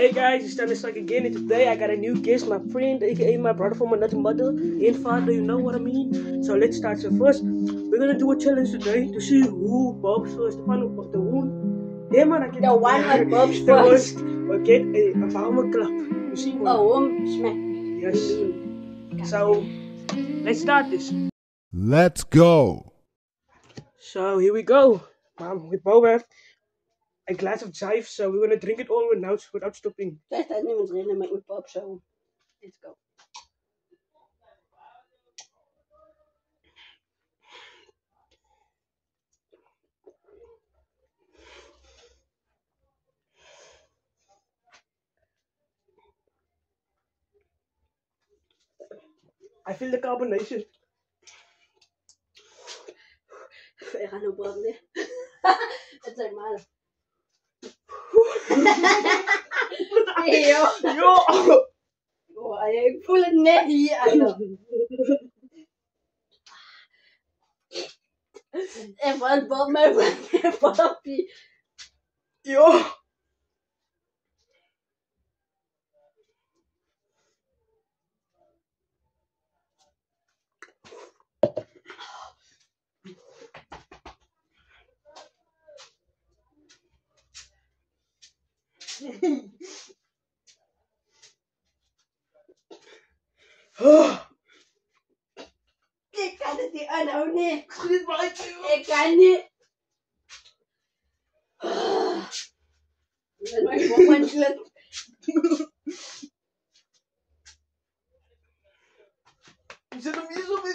Hey guys, it's Stanley Strike again, and today I got a new guest, my friend, aka my brother from another mother and father, you know what I mean? So let's start. So first, we're gonna do a challenge today to see who bobs first. The one with the wound. Yeah, man, the one that bobs first. Will get a warm clap. You see what? A warm smack. Yes. So let's start this. Let's go. So here we go. We both have a glass of jive, so we're gonna drink it all without stopping. Daar staat niemand erin met mijn pop, so let's go. I feel the carbonation. Ik ga nog branden. Het is maar. Yo, ik voel het net hier aan. En wat Bob mij van papi. Yo. Ik kan het niet aanhouden, nee. Ik kan niet. Ik ben mijn moment. Ik zit hem hier zo mee.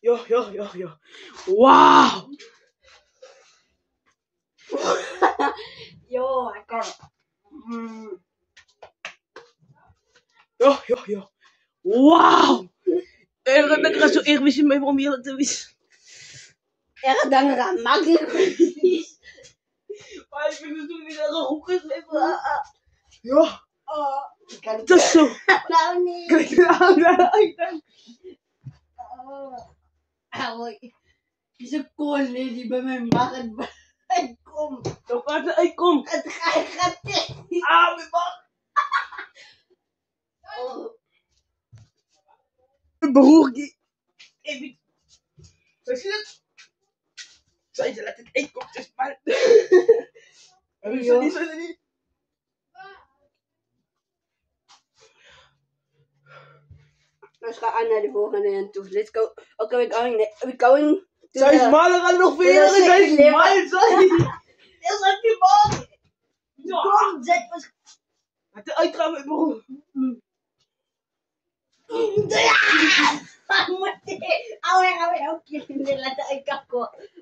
Yo. Wow. Yo, I got Yo. Wow. Ik ga zo erg misschien mee proberen te wisselen. er dan gaan makkelijk. Maar ik vind het toen niet een hoek is even. Ja. Ik kan het Dat is zo. nou niet. Kijk nou. Is een kool die bij mijn maag komt. Dan gaat het uitkomen. Het gaat niet. Ah, mijn maag. Broertje. Even. Zo zie je het? Zij ze laat het uitkomen. Het is spannend. Zo niet. Let's go aan naar de volgende en toe. Let's go. Okay, we're going. Zij is maler aan nog veel. Zij is maler. Is dat die man? Kom, zet was. Laat het uitgaan met broer.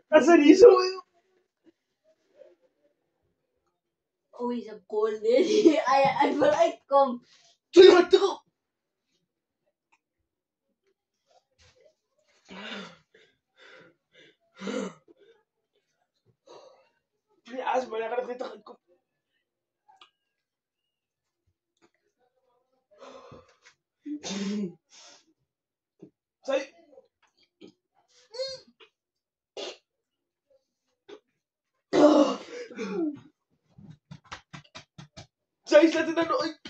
Dat is niet zo. Oh, is een kool die hij wil uitkomen. Doe maar terug. Ja, is maar, dan gaat het weer terug uitkomen. Zij. Zij zet het er nog uit.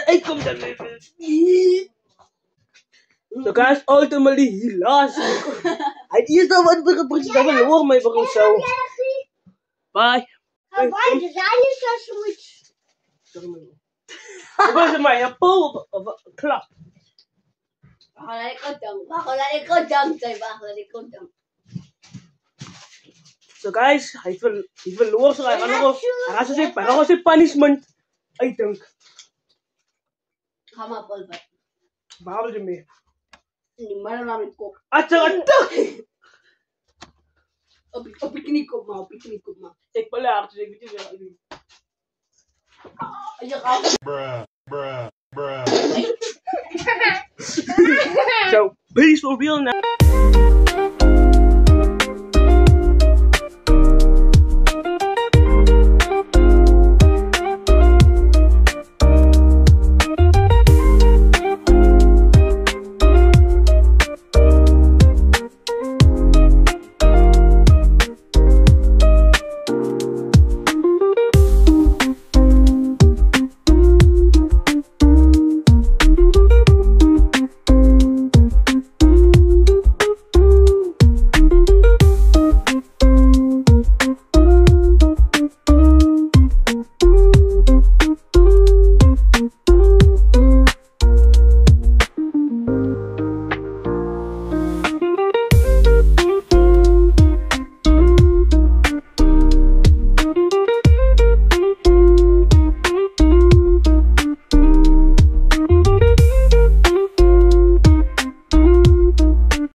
Ik kom dan even. So guys, ultimately he lost. Hij is dan wat beginnen dat we horen mee beginnen zo. Bye. Why did I use so much? Wat was het maar? Ja, pol of klap. Wacht, ik kan dank. So guys, hij verloor zo. Hij gaat zo zeggen punishment. I think. Ga maar pulver. Behalve ermee. Die man naar mijn kop. Atje. Op je knie kom maar. Ik wil haar, dus ik weet niet wat ik doe. Je gaat. Bruh. So, peace for real now.